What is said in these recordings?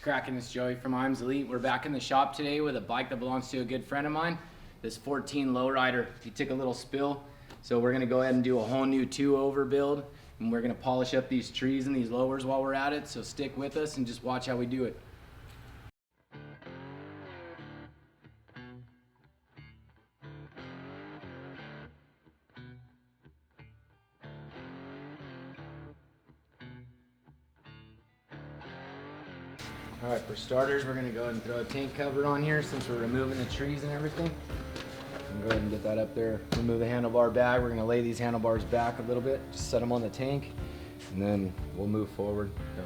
cracking? It's Joey from Imzz Elite. We're back in the shop today with a bike that belongs to a good friend of mine. This 14 lowrider. He took a little spill, so we're gonna go ahead and do a whole new 2-over build, and we're gonna polish up these trees and these lowers while we're at it. So stick with us and just watch how we do it. All right, for starters, we're gonna go ahead and throw a tank cover on here since we're removing the trees and everything. Go ahead and get that up there. Remove the handlebar bag. We're gonna lay these handlebars back a little bit, just set them on the tank, and then we'll move forward. Go.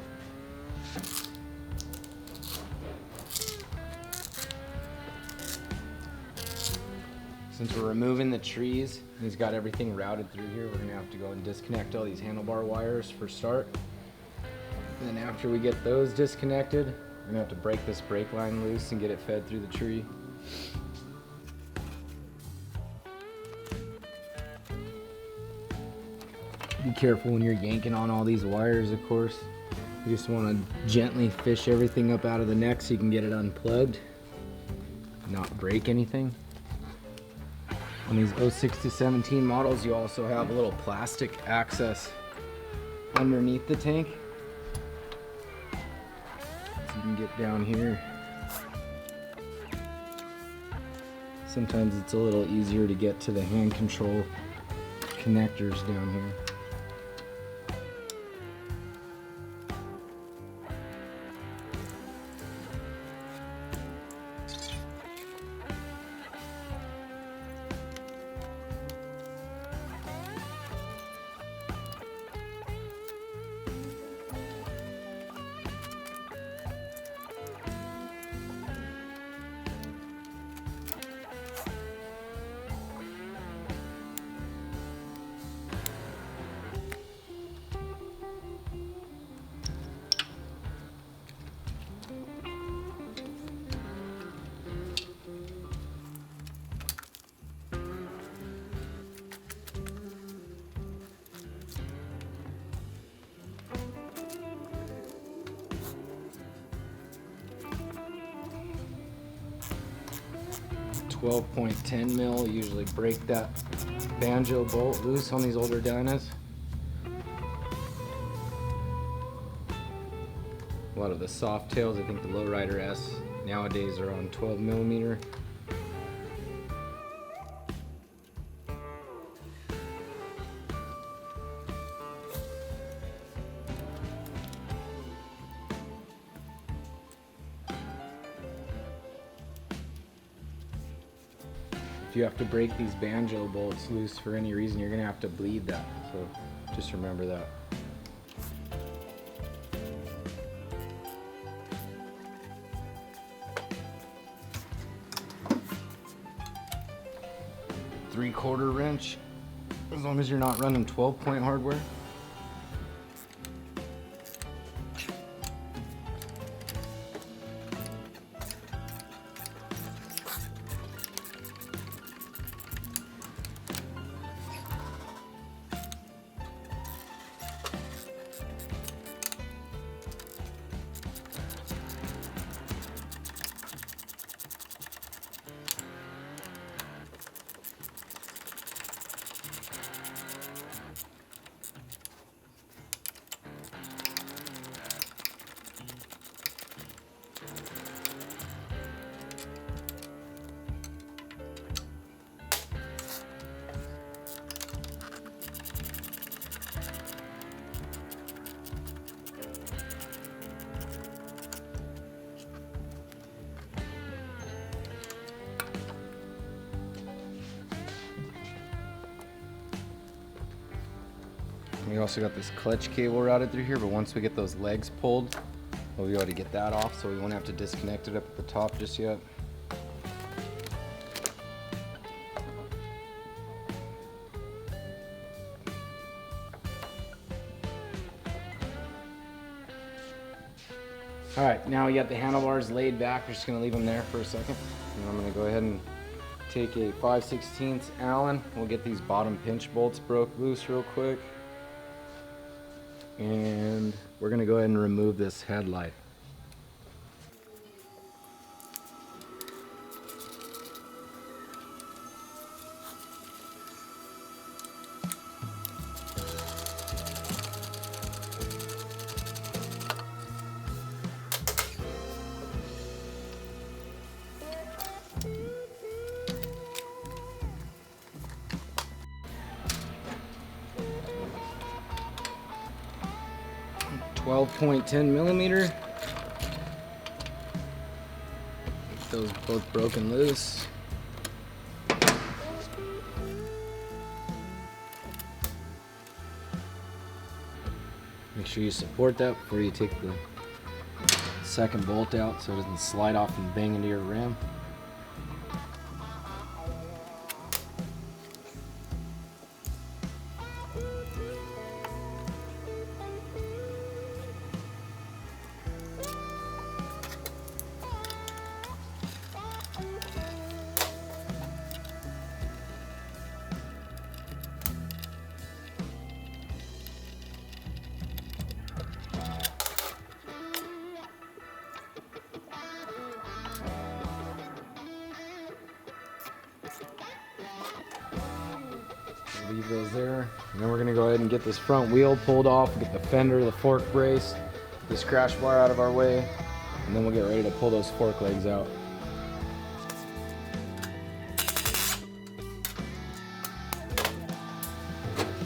Since we're removing the trees, he's got everything routed through here, we're gonna have to go and disconnect all these handlebar wires for start. And then after we get those disconnected, we're gonna have to break this brake line loose and get it fed through the tree. Be careful when you're yanking on all these wires, of course. You just want to gently fish everything up out of the neck so you can get it unplugged, not break anything. On these 06 to 17 models, you also have a little plastic access underneath the tank. So you can get down here. Sometimes it's a little easier to get to the hand control connectors down here. .10 mil, usually break that banjo bolt loose on these older Dynas. A lot of the soft tails, I think the Lowrider S nowadays are on 12 millimeter. If you have to break these banjo bolts loose for any reason, you're gonna have to bleed that. So just remember that. Three-quarter wrench, as long as you're not running 12-point hardware. We also got this clutch cable routed through here, but once we get those legs pulled, we'll be able to get that off, so we won't have to disconnect it up at the top just yet. All right, now we got the handlebars laid back. We're just gonna leave them there for a second. And I'm gonna go ahead and take a 5/16 Allen. We'll get these bottom pinch bolts broke loose real quick. And we're gonna go ahead and remove this headlight. 12.10 millimeter. Get those both broken loose. Make sure you support that before you take the second bolt out so it doesn't slide off and bang into your rim. Leave those there, and then we're gonna go ahead and get this front wheel pulled off, get the fender, the fork brace, this crash bar out of our way, and then we'll get ready to pull those fork legs out.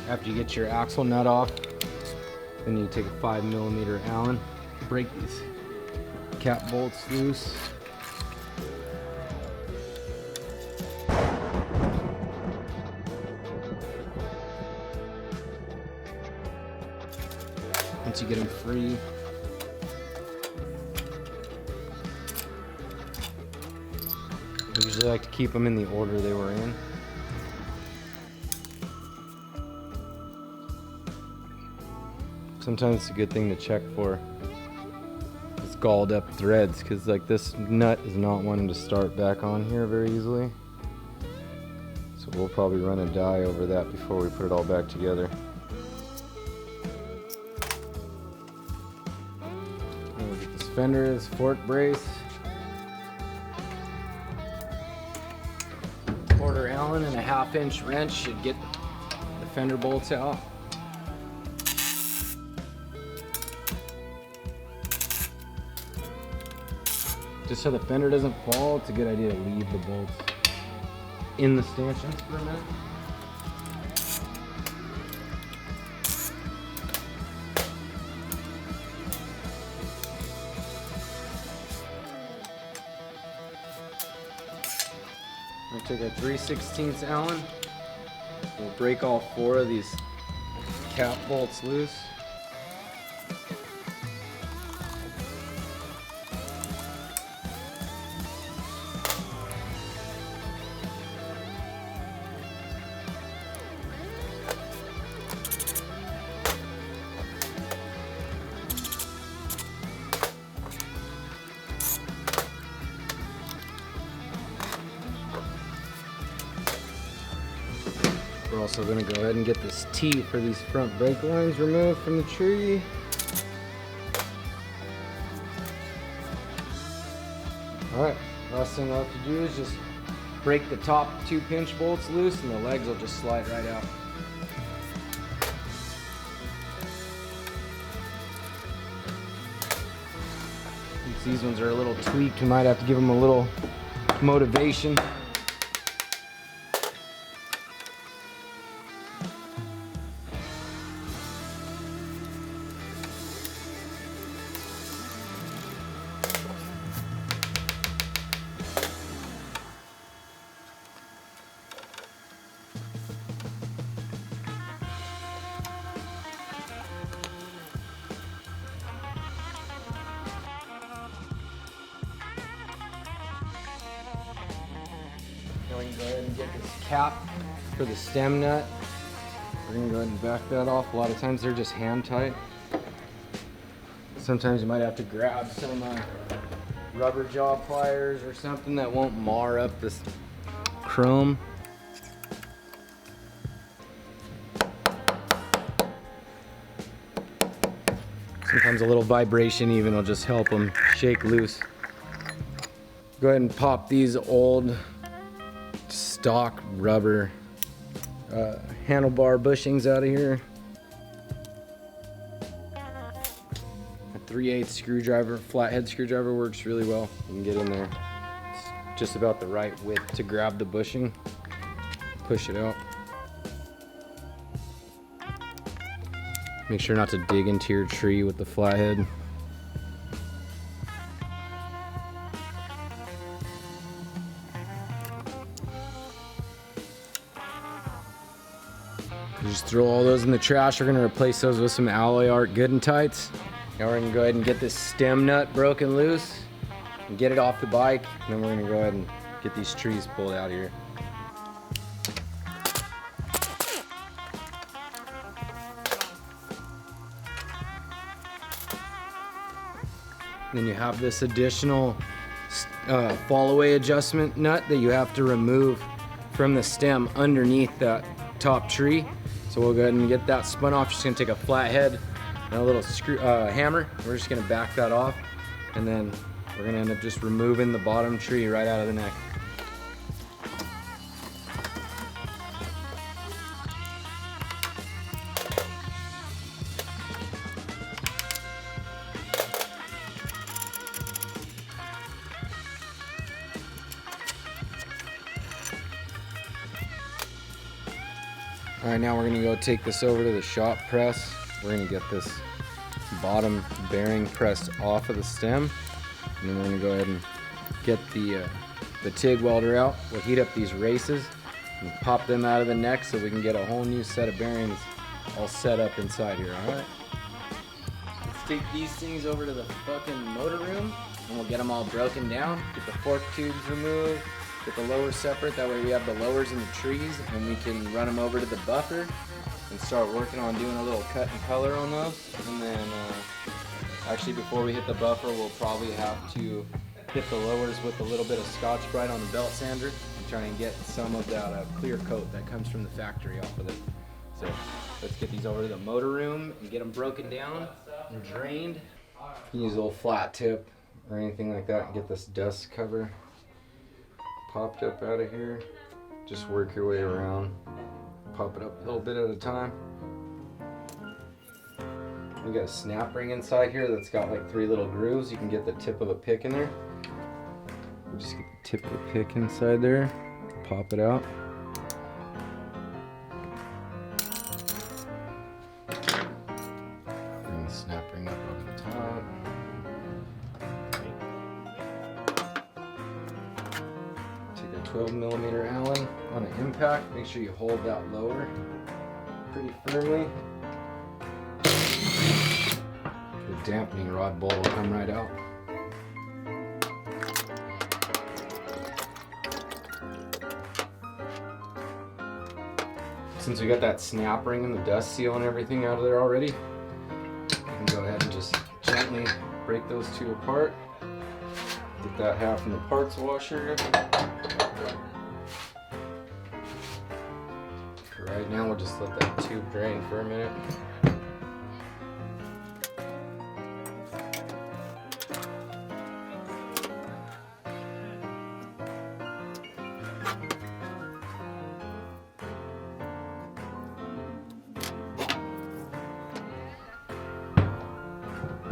After you get your axle nut off, then you take a 5 millimeter Allen, break these cap bolts loose. Once you get them free, I usually like to keep them in the order they were in. Sometimes it's a good thing to check for these galled up threads, because like this nut is not wanting to start back on here very easily. So we'll probably run a die over that before we put it all back together. We'll get this fender, this fork brace, quarter Allen and a 1/2 inch wrench should get the fender bolts out. Just so the fender doesn't fall, it's a good idea to leave the bolts in the stanchions for a minute. I'm gonna take a 3/16 Allen. We'll break all 4 of these cap bolts loose. We're also going to go ahead and get this T for these front brake lines removed from the tree. Alright, last thing I'll have to do is just break the top 2 pinch bolts loose and the legs will just slide right out. Since these ones are a little tweaked, we might have to give them a little motivation. Now we can go ahead and get this cap for the stem nut. We're going to go ahead and back that off. A lot of times they're just hand tight. Sometimes you might have to grab some rubber jaw pliers or something that won't mar up this chrome. Sometimes a little vibration even will just help them shake loose. Go ahead and pop these old stock rubber handlebar bushings out of here. A 3/8 screwdriver, flathead screwdriver works really well. You can get in there. It's just about the right width to grab the bushing, push it out. Make sure not to dig into your tree with the flathead. Just throw all those in the trash. We're gonna replace those with some alloy art good and tights. Now we're gonna go ahead and get this stem nut broken loose and get it off the bike. And then we're gonna go ahead and get these trees pulled out of here. Then you have this additional fall away adjustment nut that you have to remove from the stem underneath that top tree. So we'll go ahead and get that spun off. Just gonna take a flathead and a little screw hammer. We're just gonna back that off, and then we're gonna end up just removing the bottom tree right out of the neck. All right, now we're gonna go take this over to the shop press. We're gonna get this bottom bearing pressed off of the stem, and then we're gonna go ahead and get the TIG welder out. We'll heat up these races and pop them out of the neck so we can get a whole new set of bearings all set up inside here, all right? Let's take these things over to the fucking motor room, and we'll get them all broken down, get the fork tubes removed, get the lowers separate. That way we have the lowers in the trees, and we can run them over to the buffer and start working on doing a little cut and color on those. And then actually before we hit the buffer, we'll probably have to hit the lowers with a little bit of Scotch-Brite on the belt sander and try and get some of that clear coat that comes from the factory off of it. So let's get these over to the motor room and get them broken down and drained. You can use a little flat tip or anything like that and get this dust cover popped up out of here. Just work your way around. Pop it up a little bit at a time. We got a snap ring inside here that's got like 3 little grooves. You can get the tip of a pick in there. We'll just get the tip of the pick inside there. Pop it out. Bring the snap ring up on the top. Take a 12mm Allen on an impact. Make sure you hold that lower pretty firmly. The dampening rod bolt will come right out. Since we got that snap ring and the dust seal and everything out of there already, you can go ahead and just gently break those two apart. Get that half in the parts washer. For right now, we'll just let that tube drain for a minute.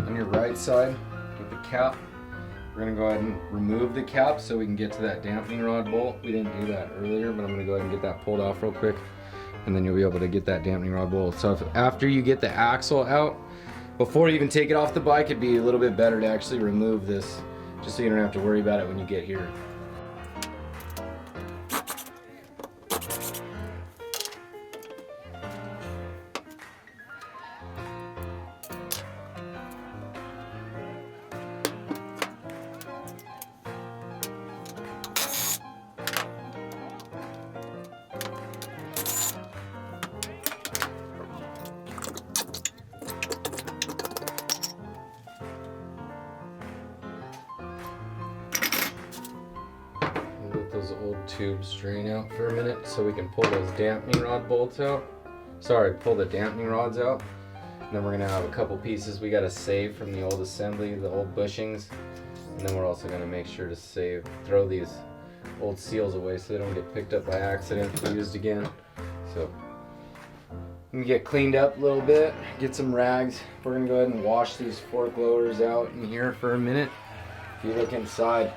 On your right side with the cap, we're going to go ahead and remove the cap so we can get to that dampening rod bolt. We didn't do that earlier, but I'm going to go ahead and get that pulled off real quick, and then you'll be able to get that dampening rod bolt. So after you get the axle out, before you even take it off the bike, it'd be a little bit better to actually remove this, just so you don't have to worry about it when you get here. Let those old tubes drain out for a minute so we can pull those dampening rod bolts out. Sorry, pull the dampening rods out. And then we're gonna have a couple pieces we gotta save from the old assembly, the old bushings. And then we're also gonna make sure to throw these old seals away so they don't get picked up by accident and used again. So we can get cleaned up a little bit, get some rags. We're gonna go ahead and wash these fork lowers out in here for a minute. If you look inside,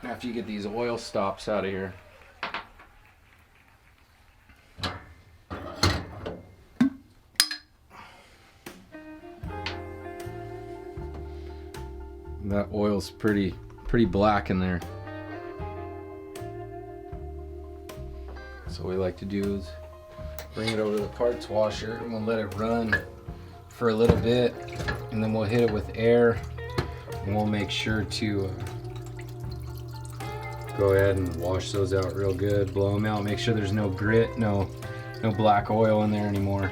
after you get these oil stops out of here, That oil's pretty black in there. So what we like to do is bring it over to the parts washer and we'll let it run for a little bit, and then we'll hit it with air, and we'll make sure to go ahead and wash those out real good, blow them out, make sure there's no grit, no black oil in there anymore.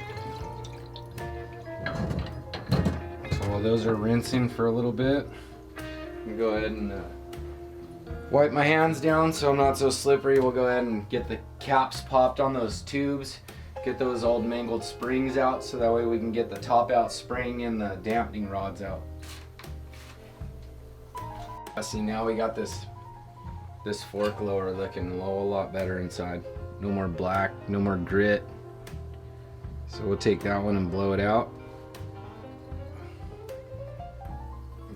So while those are rinsing for a little bit, I'm gonna go ahead and wipe my hands down so I'm not so slippery. We'll go ahead and get the caps popped on those tubes, get those old mangled springs out so that way we can get the top out spring and the dampening rods out. See, now we got this fork lower looking a lot better inside. No more black, no more grit. So we'll take that one and blow it out.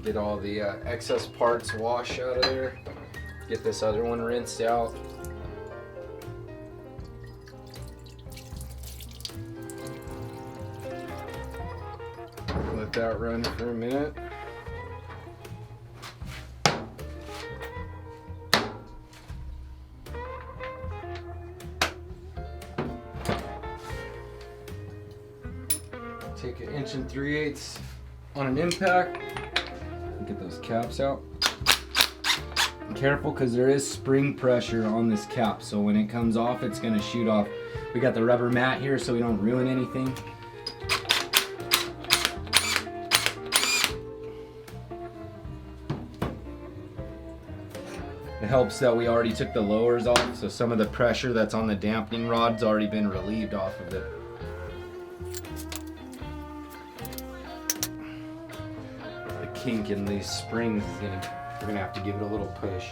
Get all the excess parts washed out of there. Get this other one rinsed out. Let that run for a minute. Take an 1 3/8 on an impact. Get those caps out. Be careful because there is spring pressure on this cap, so when it comes off it's going to shoot off. We got the rubber mat here so we don't ruin anything. It helps that we already took the lowers off, so some of the pressure that's on the dampening rod's already been relieved off of it. The kink in these springs is we're gonna have to give it a little push.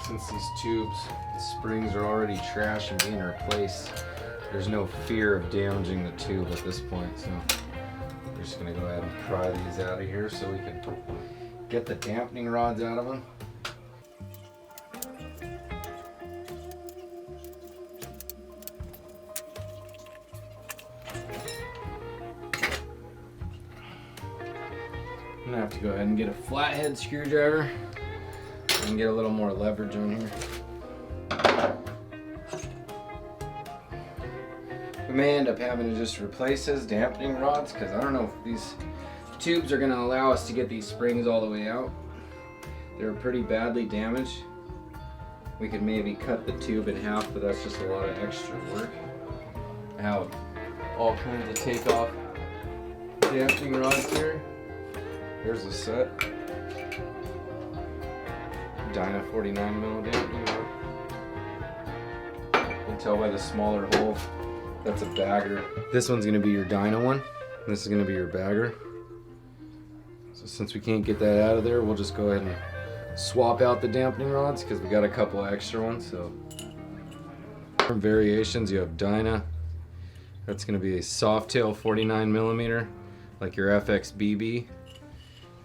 Since these tubes, the springs are already trashed and being replaced, there's no fear of damaging the tube at this point, so we're just gonna go ahead and pry these out of here so we can get the dampening rods out of them. I'm gonna have to go ahead and get a flathead screwdriver and get a little more leverage on here. We may end up having to just replace his dampening rods because I don't know if these tubes are going to allow us to get these springs all the way out. They're pretty badly damaged. We could maybe cut the tube in half, but that's just a lot of extra work. I have all kinds of takeoff dampening rods here. Here's a set. Dyna 49mm dampening rod. You can tell by the smaller hole, that's a bagger. This one's gonna be your Dyna one. This is gonna be your bagger. So since we can't get that out of there, we'll just go ahead and swap out the dampening rods because we got a couple extra ones. So different variations, you have Dyna. That's gonna be a soft tail 49mm, like your FXBB.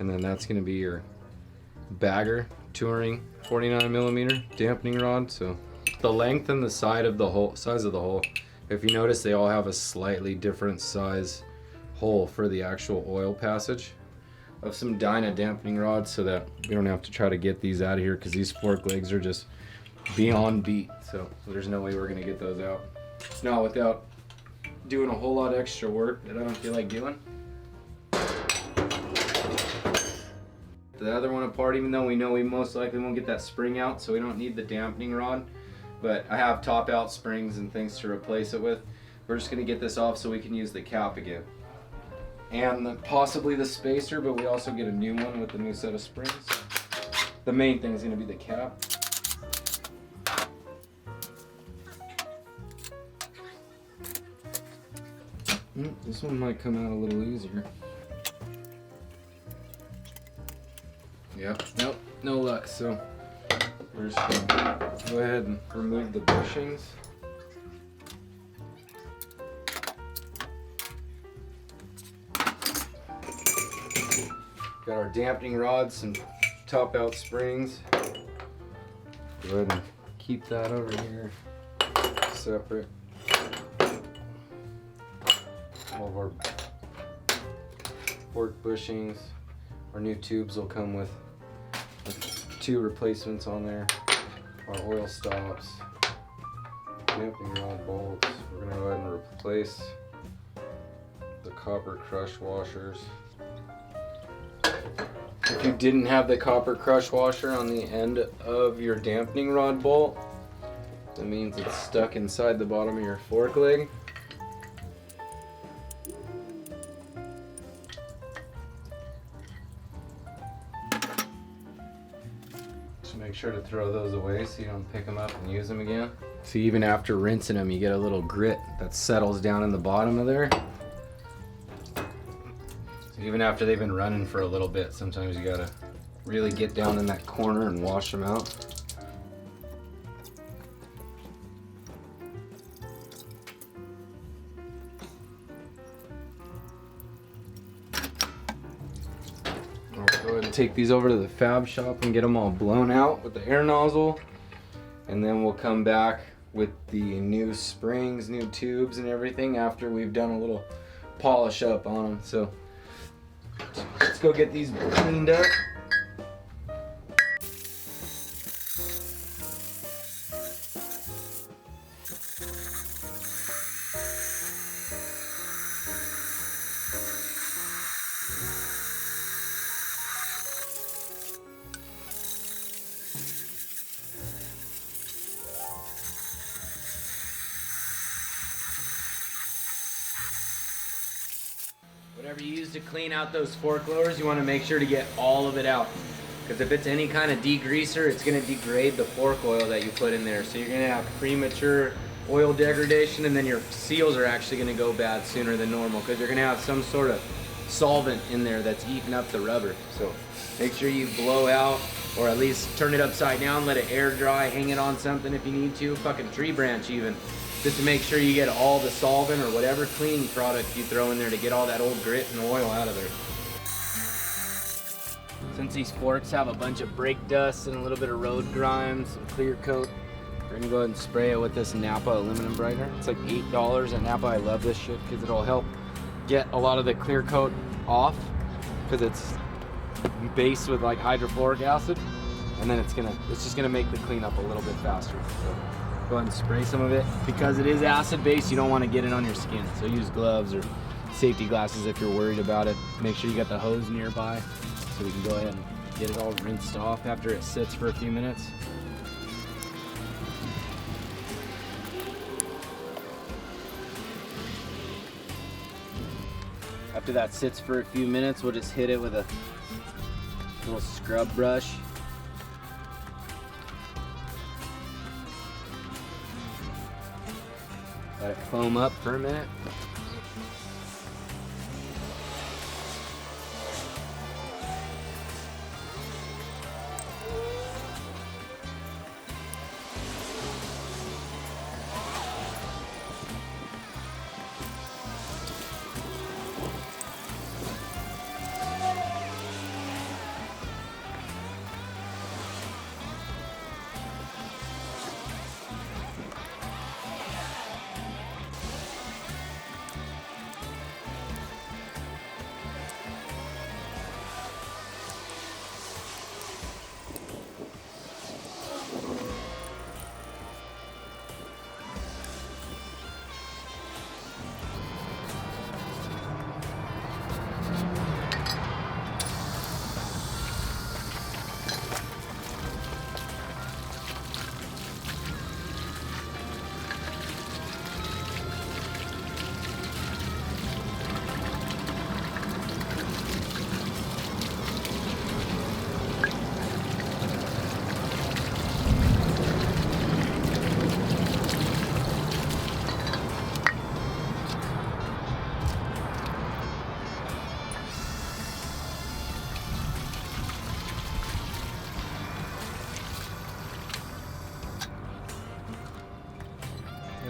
And then that's gonna be your bagger touring 49mm dampening rod. So the length and the size of the hole, if you notice, they all have a slightly different size hole for the actual oil passage of some Dyna dampening rods, so that we don't have to try to get these out of here because these fork legs are just beyond beat. So there's no way we're gonna get those out. Not without doing a whole lot of extra work that I don't feel like doing. The other one apart, even though we know we most likely won't get that spring out, so we don't need the dampening rod, but I have top out springs and things to replace it with. We're just going to get this off so we can use the cap again and possibly the spacer, but we also get a new one with the new set of springs. The main thing is going to be the cap. This one might come out a little easier. Yep, nope, no luck. So we're just gonna go ahead and remove the bushings. Got our dampening rods and top out springs. Go ahead and keep that over here separate. All of our fork bushings. Our new tubes will come with 2 replacements on there. Our oil stops, damping rod bolts. We're gonna go ahead and replace the copper crush washers. If you didn't have the copper crush washer on the end of your dampening rod bolt, that means it's stuck inside the bottom of your fork leg. Just make sure to throw those away so you don't pick them up and use them again. So even after rinsing them, you get a little grit that settles down in the bottom of there. Even after they've been running for a little bit, sometimes you gotta really get down in that corner and wash them out. I'll go ahead and take these over to the fab shop and get them all blown out with the air nozzle. And then we'll come back with the new springs, new tubes and everything after we've done a little polish up on them. So let's go get these cleaned up. Whatever you use to clean out those fork lowers, you want to make sure to get all of it out. Because if it's any kind of degreaser, it's going to degrade the fork oil that you put in there. So you're going to have premature oil degradation, and then your seals are actually going to go bad sooner than normal because you're going to have some sort of solvent in there that's eating up the rubber. So make sure you blow out, or at least turn it upside down, let it air dry, hang it on something if you need to, fucking tree branch even. Just to make sure you get all the solvent or whatever cleaning product you throw in there to get all that old grit and oil out of there. Since these forks have a bunch of brake dust and a little bit of road grime, some clear coat, we're gonna go ahead and spray it with this Napa aluminum brightener. It's like $8 at Napa. I love this shit because it'll help get a lot of the clear coat off because it's based with like hydrofluoric acid, and then it's just gonna make the cleanup a little bit faster. So go ahead and spray some of it. Because it is acid based, you don't want to get it on your skin. So use gloves or safety glasses if you're worried about it. Make sure you got the hose nearby so we can go ahead and get it all rinsed off after it sits for a few minutes. After that sits for a few minutes, we'll just hit it with a little scrub brush. Let it foam up for a minute.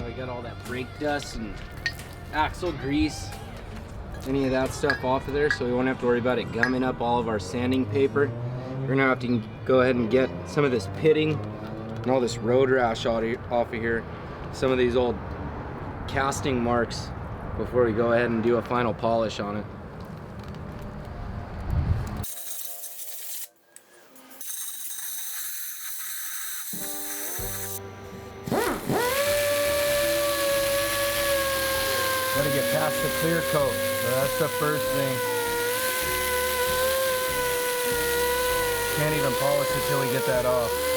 We got all that brake dust and axle grease, any of that stuff off of there, so we won't have to worry about it gumming up all of our sanding paper. We're gonna have to go ahead and get some of this pitting and all this road rash off of here. Some of these old casting marks before we go ahead and do a final polish on it. Gotta get past the clear coat, so that's the first thing. Can't even polish it till we get that off.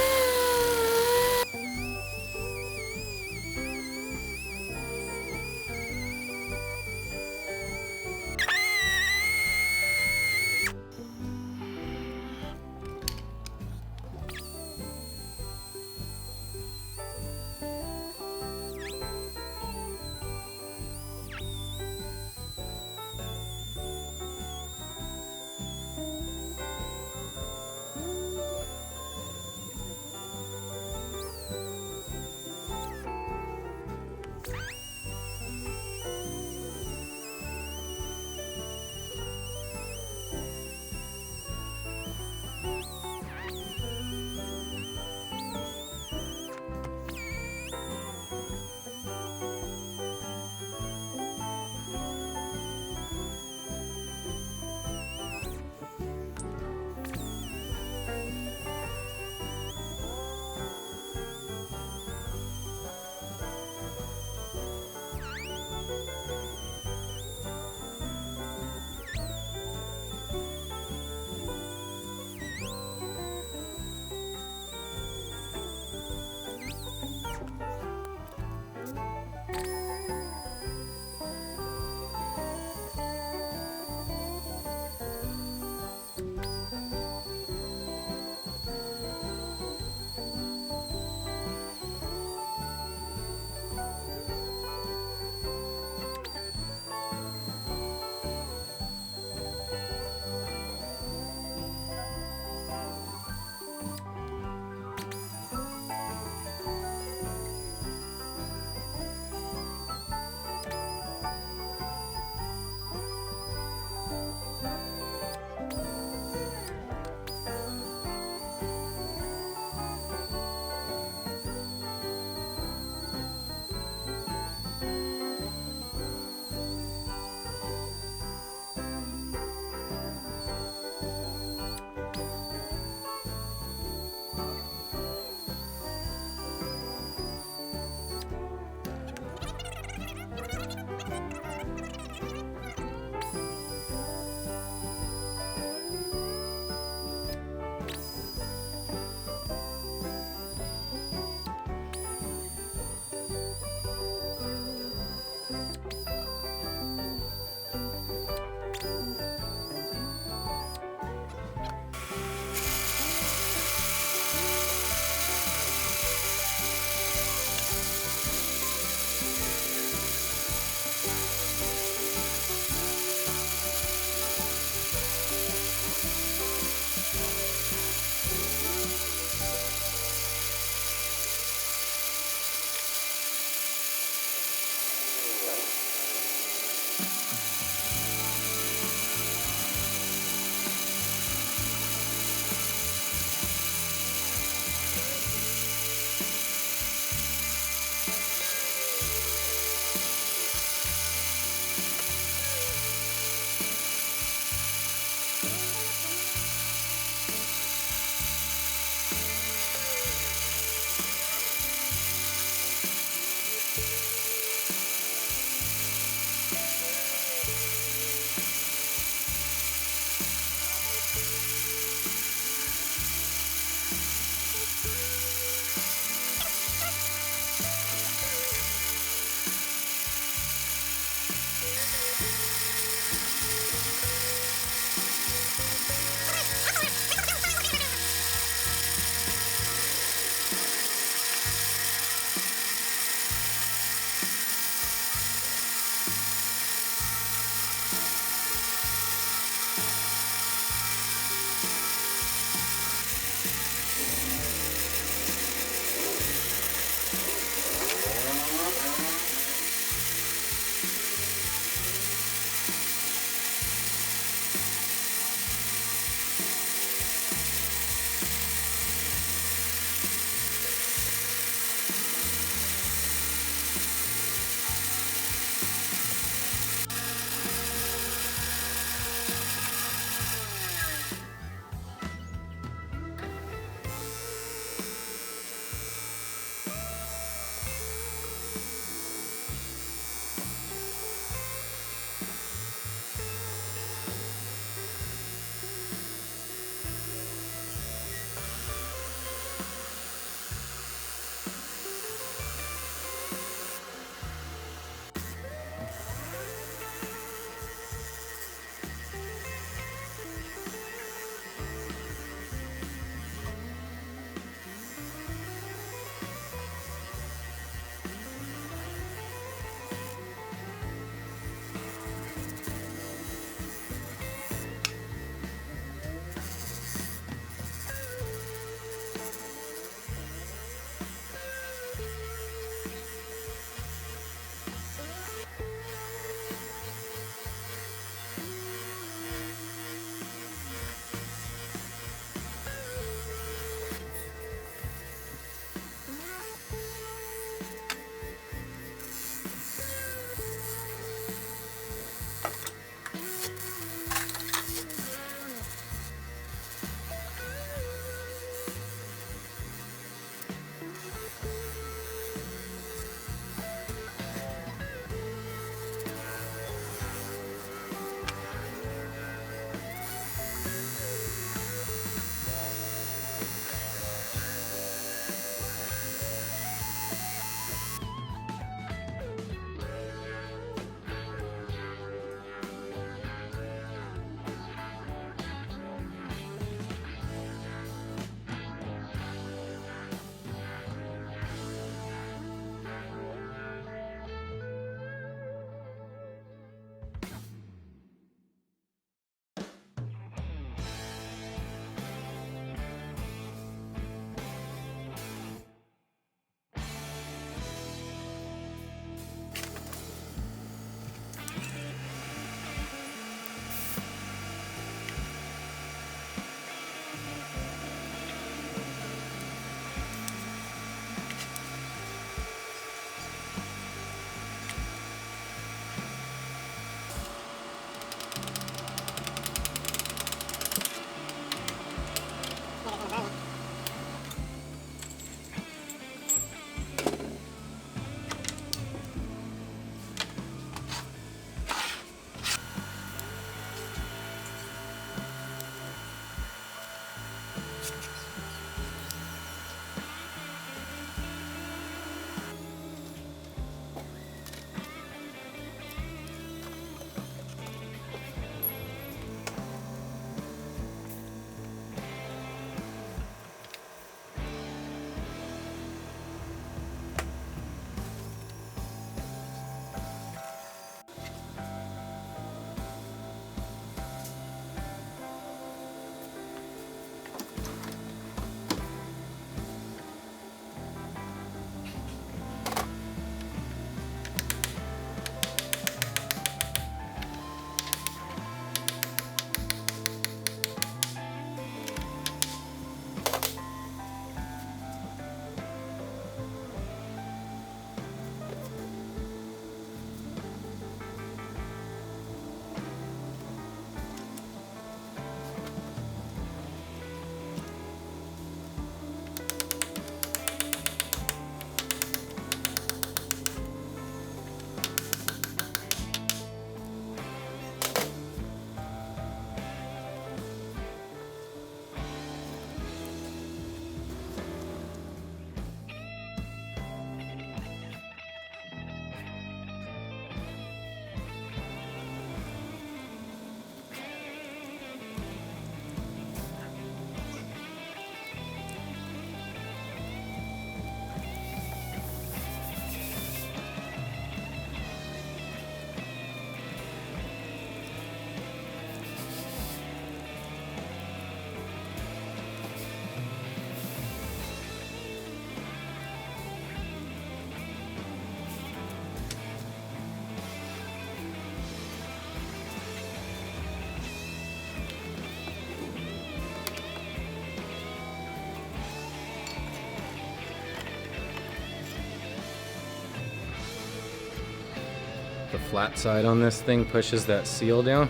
flat side on this thing pushes that seal down,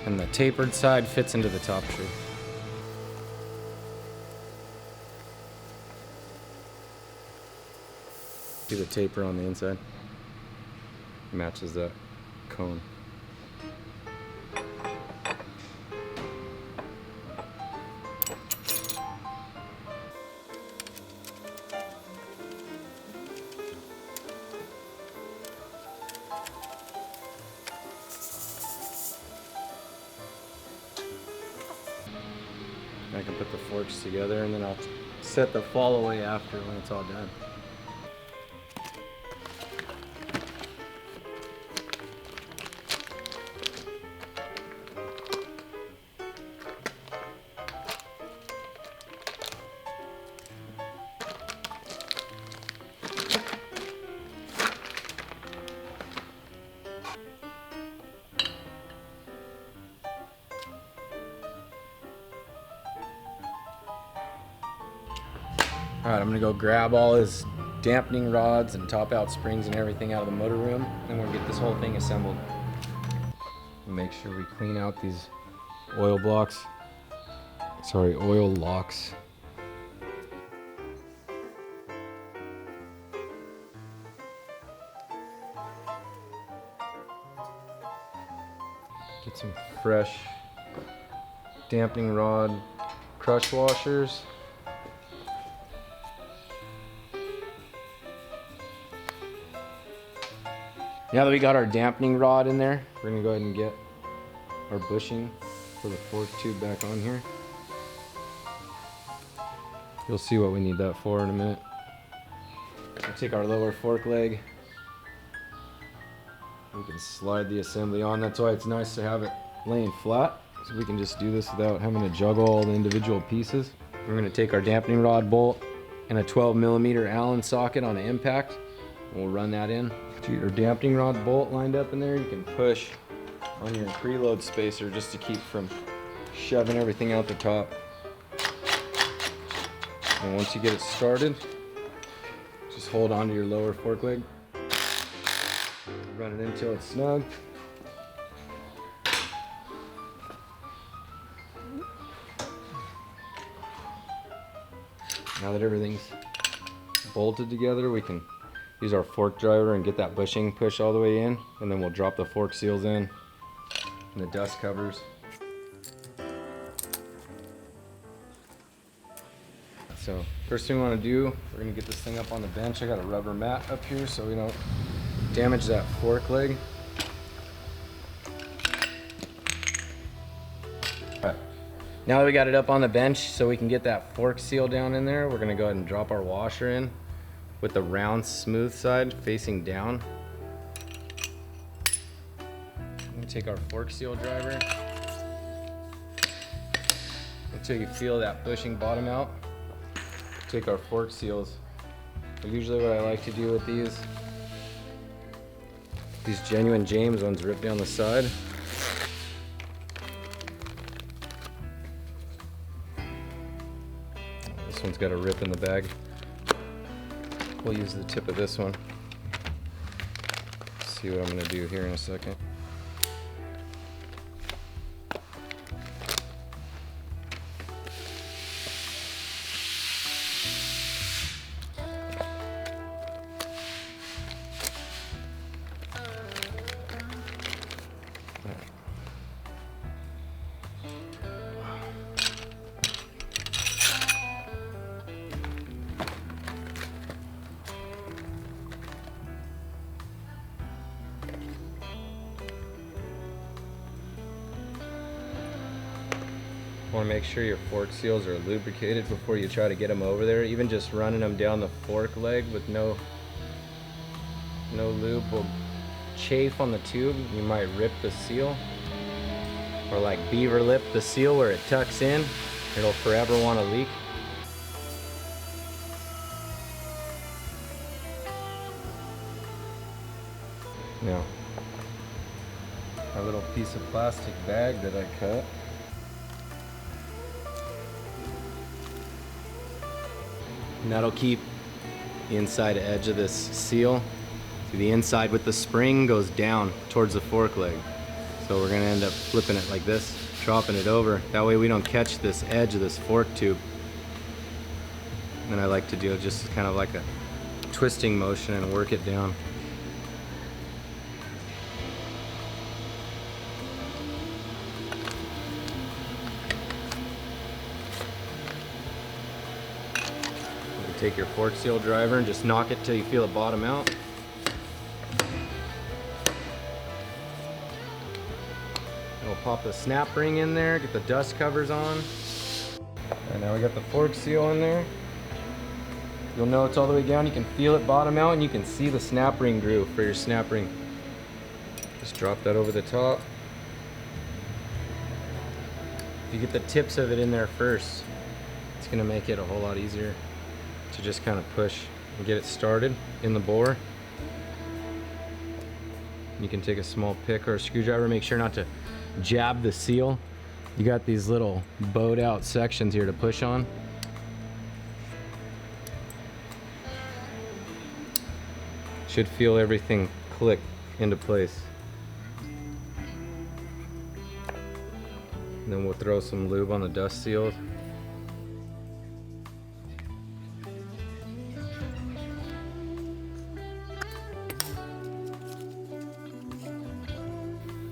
and the tapered side fits into the top tree. See the taper on the inside? Matches that cone. I can put the forks together and then I'll set the fall away after when it's all done. Alright, I'm gonna go grab all his dampening rods and top out springs and everything out of the motor room, and we'll get this whole thing assembled. Make sure we clean out these oil locks. Get some fresh dampening rod crush washers. Now that we got our dampening rod in there, we're gonna go ahead and get our bushing for the fork tube back on here. You'll see what we need that for in a minute. We'll take our lower fork leg. We can slide the assembly on. That's why it's nice to have it laying flat, so we can just do this without having to juggle all the individual pieces. We're gonna take our dampening rod bolt and a 12mm Allen socket on an impact. We'll run that in. Get your dampening rod bolt lined up in there. You can push on your preload spacer just to keep from shoving everything out the top. And once you get it started, just hold on to your lower fork leg. Run it until it's snug. Now that everything's bolted together, we can use our fork driver and get that bushing pushed all the way in, and then we'll drop the fork seals in and the dust covers. So first thing we want to do, we're going to get this thing up on the bench. I got a rubber mat up here so we don't damage that fork leg. All right. Now that we got it up on the bench so we can get that fork seal down in there, we're going to go ahead and drop our washer in with the round smooth side facing down. I'm gonna take our fork seal driver until you feel that bushing bottom out. Take our fork seals. Usually what I like to do with these genuine James ones rip down the side. This one's got a rip in the bag. We'll use the tip of this one. See what I'm going to do here in a second. Want to make sure your fork seals are lubricated before you try to get them over there. Even just running them down the fork leg with no lube will chafe on the tube. You might rip the seal, or like beaver lip the seal where it tucks in. It'll forever want to leak. Now, a little piece of plastic bag that I cut. And that'll keep the inside edge of this seal See, the inside with the spring goes down towards the fork leg. So we're gonna end up flipping it like this, dropping it over. That way we don't catch this edge of this fork tube. And I like to do just kind of like a twisting motion and work it down. You can take your fork seal driver and just knock it till you feel it bottom out. We'll pop the snap ring in there, get the dust covers on. And now we got the fork seal in there. You'll know it's all the way down. You can feel it bottom out, and you can see the snap ring groove for your snap ring. Just drop that over the top. If you get the tips of it in there first, it's gonna make it a whole lot easier to just kind of push and get it started in the bore. You can take a small pick or a screwdriver, make sure not to jab the seal. You got these little bowed out sections here to push on. Should feel everything click into place. And then we'll throw some lube on the dust seals.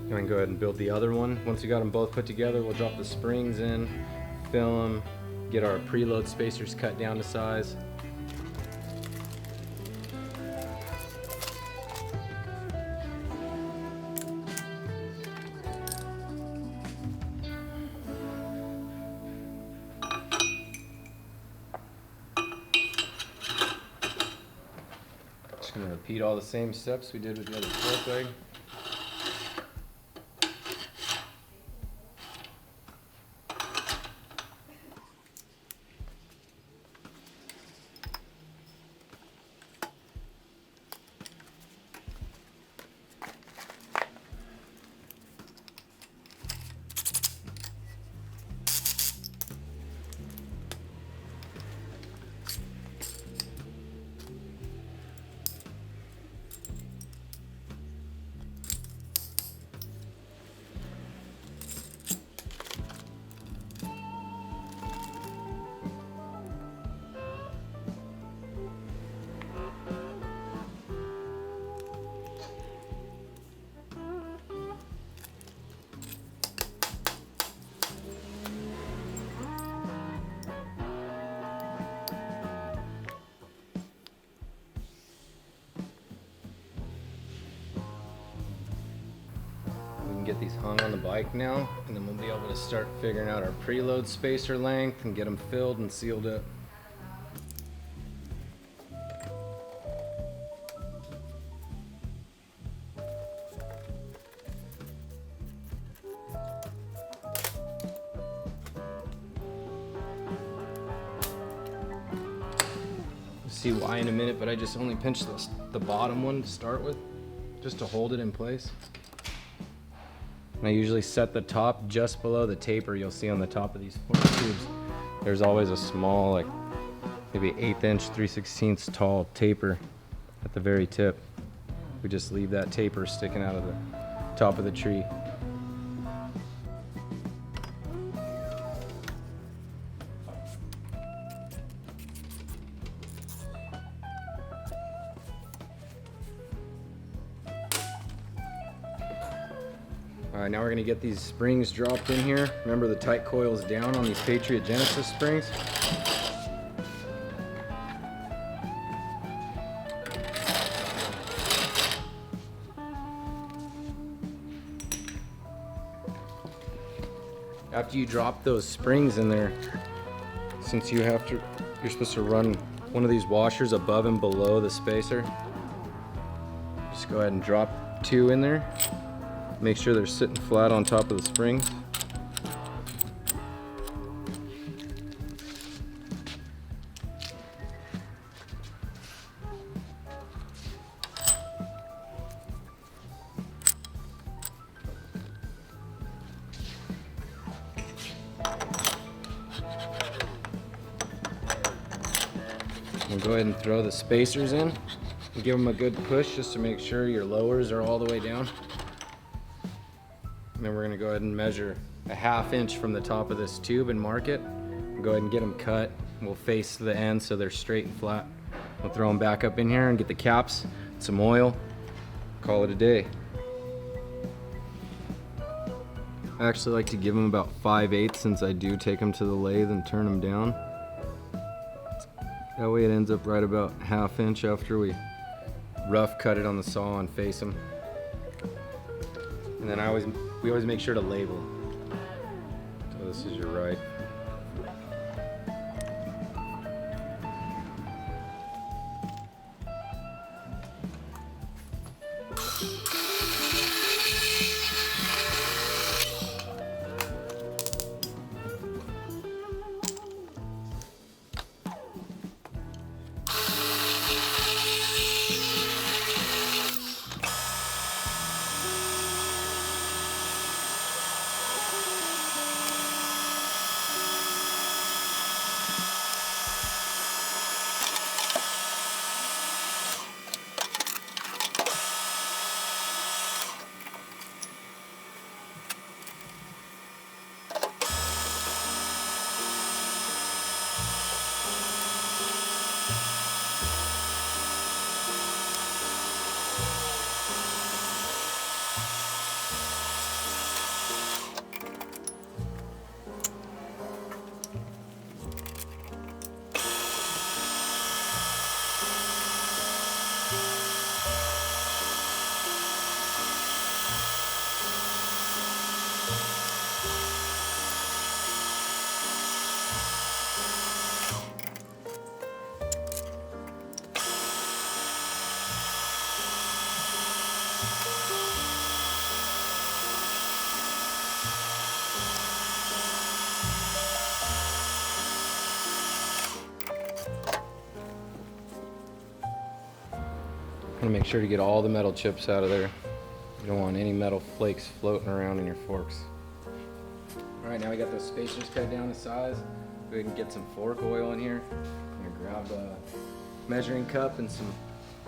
And we can go ahead and build the other one. Once we got them both put together, we'll drop the springs in, fill them, get our preload spacers cut down to size. Just gonna repeat all the same steps we did with the other fork leg. Get these hung on the bike now, and then we'll be able to start figuring out our preload spacer length and get them filled and sealed up. You'll see why in a minute, but I just only pinched the bottom one to start with, just to hold it in place. And I usually set the top just below the taper you'll see on the top of these fork tubes. There's always a small, like maybe 1/8 inch, 3/16 tall taper at the very tip. We just leave that taper sticking out of the top of the tree. Alright, now we're going to get these springs dropped in here. Remember, the tight coil's down on these Patriot Genesis springs. After you drop those springs in there, since you're supposed to run one of these washers above and below the spacer, just go ahead and drop 2 in there. Make sure they're sitting flat on top of the springs. We'll go ahead and throw the spacers in. Give them a good push just to make sure your lowers are all the way down. And then we're gonna go ahead and measure a 1/2 inch from the top of this tube and mark it. Go ahead and get them cut. We'll face the ends so they're straight and flat. We'll throw them back up in here and get the caps, some oil, call it a day. I actually like to give them about 5/8 since I do take them to the lathe and turn them down. That way it ends up right about 1/2 inch after we rough cut it on the saw and face them. And then we always make sure to label. So this is your right. Gonna make sure to get all the metal chips out of there. You don't want any metal flakes floating around in your forks. All right, now we got those spacers cut down to size. Go ahead and get some fork oil in here. I'm gonna grab a measuring cup and some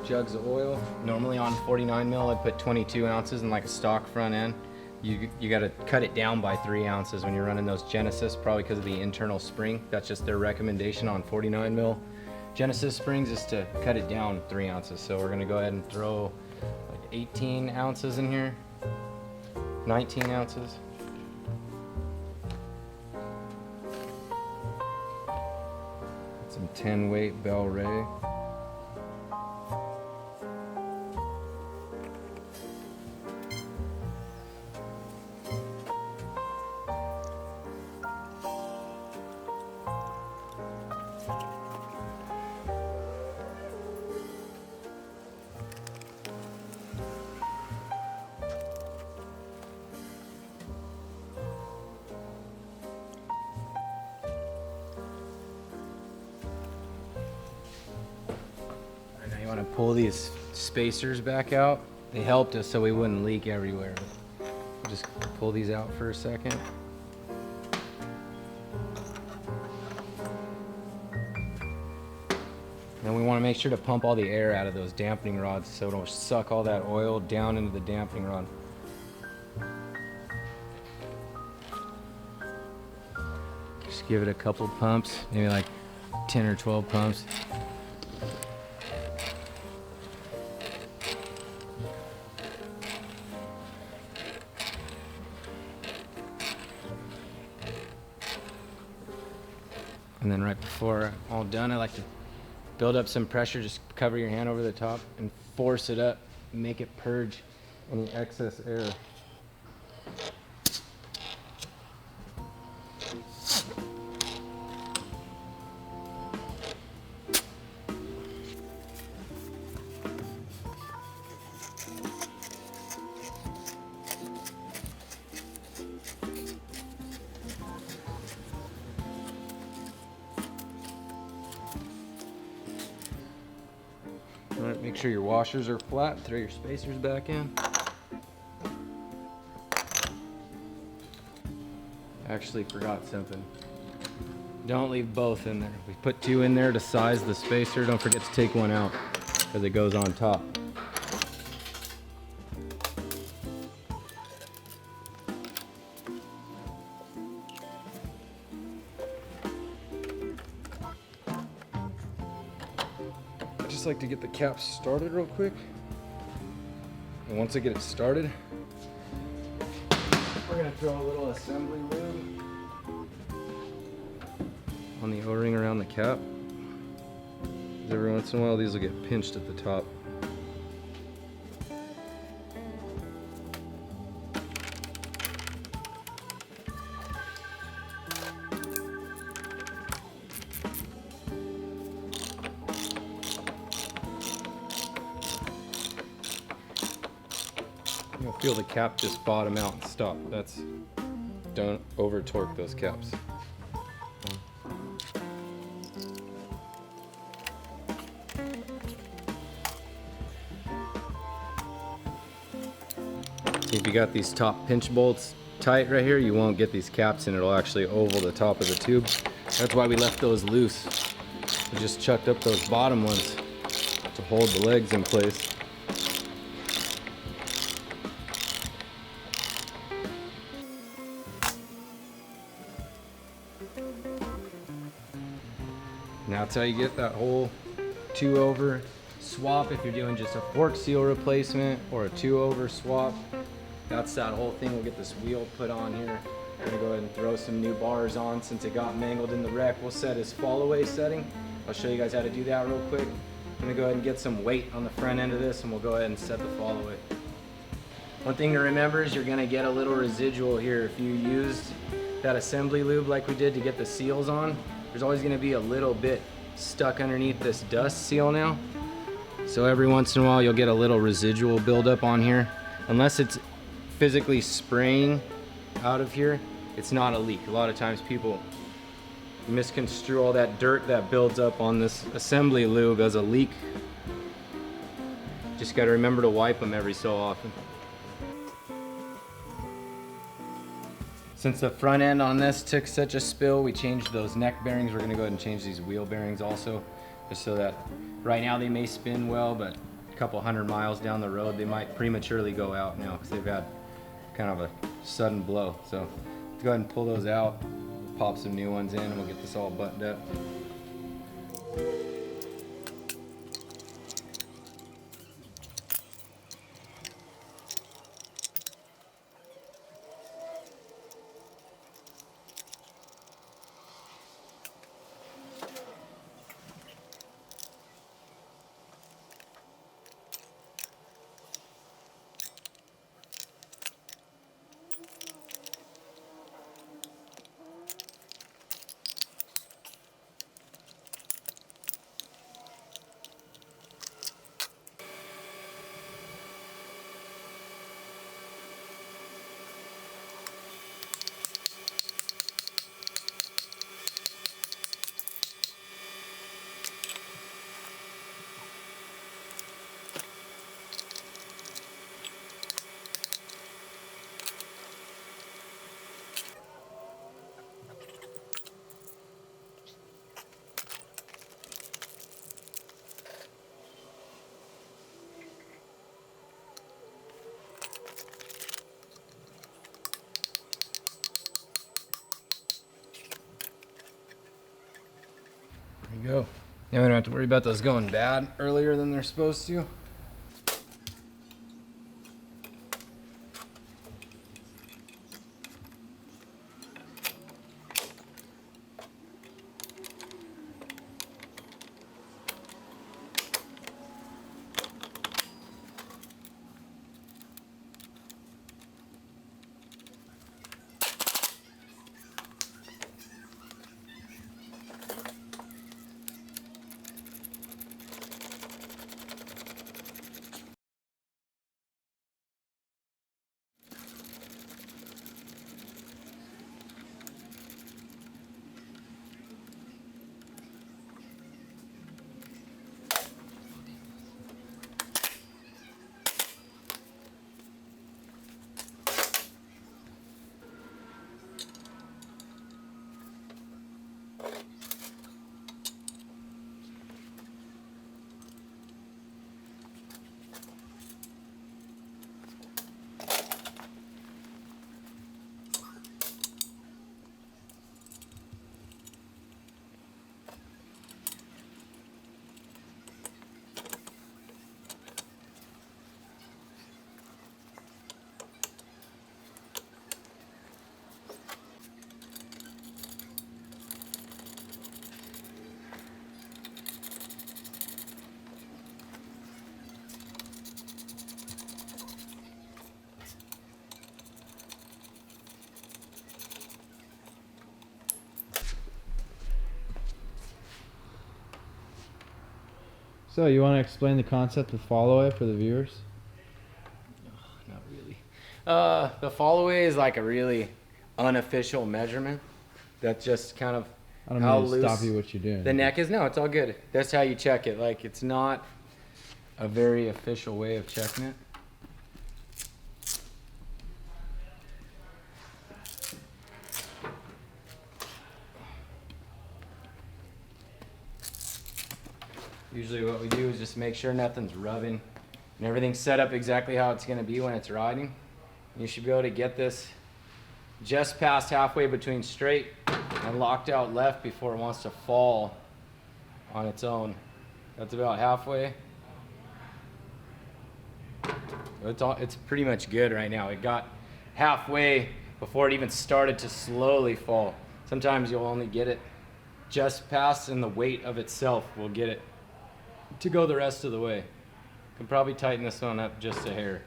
jugs of oil. Normally on 49 mil, I'd put 22 ounces in like a stock front end. You gotta cut it down by 3 ounces when you're running those Genesis, probably because of the internal spring. That's just their recommendation on 49 mil. Genesis springs is to cut it down 3 ounces. So we're gonna go ahead and throw like 18 ounces in here, 19 ounces. Some 10 weight Bell Ray. Want to pull these spacers back out. They helped us so we wouldn't leak everywhere. Just pull these out for a second. And we want to make sure to pump all the air out of those dampening rods so it'll suck all that oil down into the dampening rod. Just give it a couple pumps, maybe like 10 or 12 pumps. And then right before all done, I like to build up some pressure, just cover your hand over the top and force it up, make it purge any excess air. All right, make sure your washers are flat, throw your spacers back in. Actually forgot something. Don't leave both in there. We put 2 in there to size the spacer. Don't forget to take 1 out. because it goes on top. I just like to get the cap started real quick. And once I get it started, we're gonna throw a little assembly lube on the O-ring around the cap. Every once in a while these will get pinched at the top. You'll feel the cap just bottom out and stop. Don't over torque those caps. If you got these top pinch bolts tight right here, you won't get these caps and it'll actually oval the top of the tube. That's why we left those loose. We just chucked up those bottom ones to hold the legs in place. And that's how you get that whole 2-over swap if you're doing just a fork seal replacement or a 2-over swap. That's that whole thing. We'll get this wheel put on here. We're gonna go ahead and throw some new bars on since it got mangled in the wreck. We'll set his fall away setting. I'll show you guys how to do that real quick. I'm gonna go ahead and get some weight on the front end of this and we'll go ahead and set the fall away. One thing to remember is you're gonna get a little residual here. If you used that assembly lube like we did to get the seals on, there's always gonna be a little bit stuck underneath this dust seal now. So every once in a while you'll get a little residual buildup on here. Unless it's physically spraying out of here, it's not a leak. A lot of times people misconstrue all that dirt that builds up on this assembly lube as a leak. Just got to remember to wipe them every so often. Since the front end on this took such a spill, we changed those neck bearings. We're going to go ahead and change these wheel bearings also, just so that right now they may spin well, but a couple 100 miles down the road they might prematurely go out now because they've had kind of a sudden blow. So let's go ahead and pull those out, pop some new ones in, and we'll get this all buttoned up. There you go. Now we don't have to worry about those going bad earlier than they're supposed to. So you want to explain the concept of follow away for the viewers? Not really. The follow away is like a really unofficial measurement. That's just kind of I don't how mean to loose stop you what you're doing. the neck is. No, it's all good. That's how you check it. Like, it's not a very official way of checking it. Usually what we do is just make sure nothing's rubbing and everything's set up exactly how it's going to be when it's riding. You should be able to get this just past halfway between straight and locked out left before it wants to fall on its own. That's about halfway. It's pretty much good right now. It got halfway before it even started to slowly fall. Sometimes you'll only get it just past, and the weight of itself will get it to go the rest of the way. Can probably tighten this one up just a hair.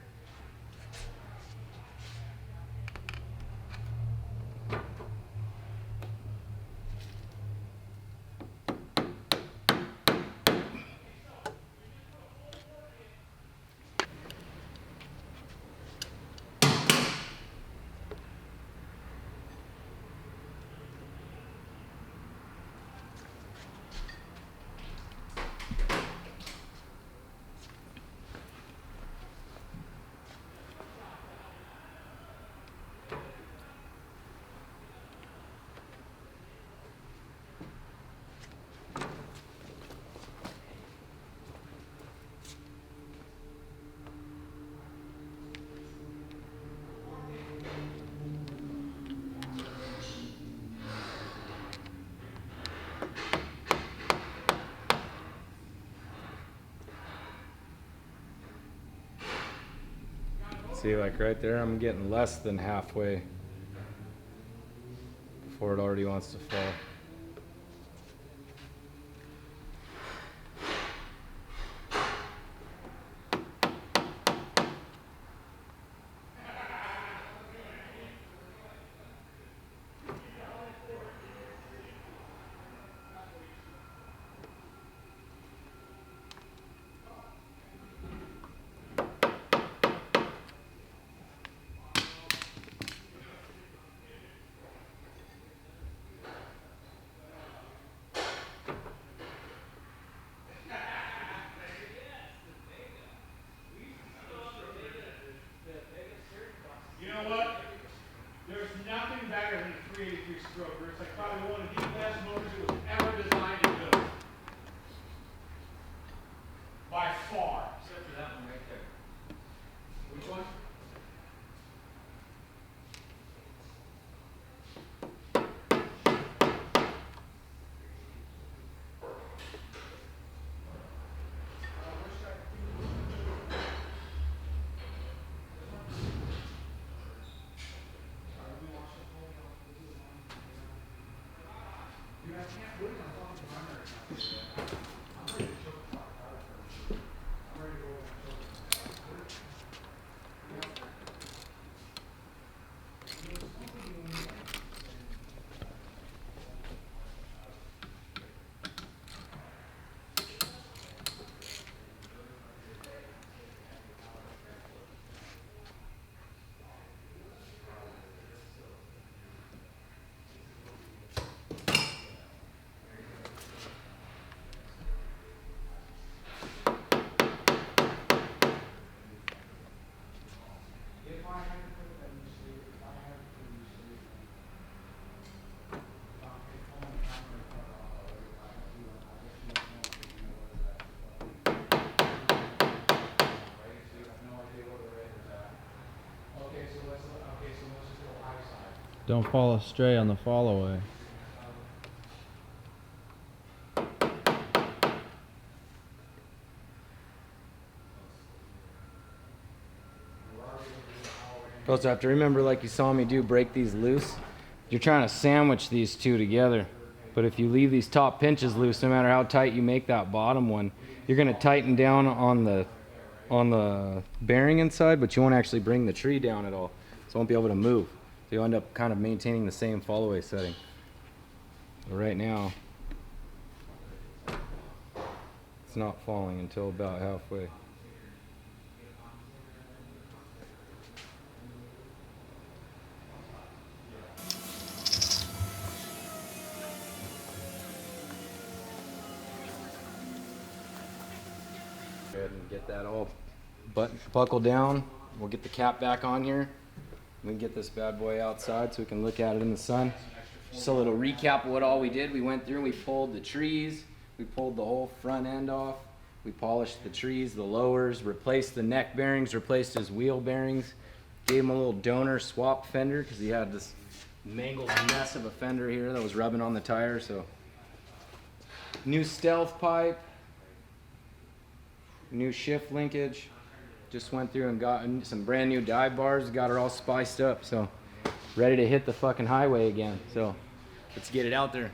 See, like right there, I'm getting less than halfway before it already wants to fall. You know what? There's nothing better than a 383 stroker. It's like probably one of the best motors that was ever designed and built. By far. Except for that one right there. Which one? Don't fall astray on the follow away. Also have to remember, like you saw me do, break these loose. You're trying to sandwich these two together. But if you leave these top pinches loose, no matter how tight you make that bottom one, you're going to tighten down on the bearing inside, but you won't actually bring the tree down at all. So it won't be able to move. So you'll end up kind of maintaining the same follow away setting. But right now, It's not falling until about halfway. Go ahead and get that all buckled down. We'll get the cap back on here. We can get this bad boy outside so we can look at it in the sun. Just a little recap of what all we did. We went through and we pulled the trees. We pulled the whole front end off. We polished the trees, the lowers, replaced the neck bearings, replaced his wheel bearings. Gave him a little donor swap fender because he had this mangled mess of a fender here that was rubbing on the tire. So new stealth pipe, new shift linkage. Just went through and got some brand new dive bars, got her all spiced up, so ready to hit the fucking highway again. So let's get it out there.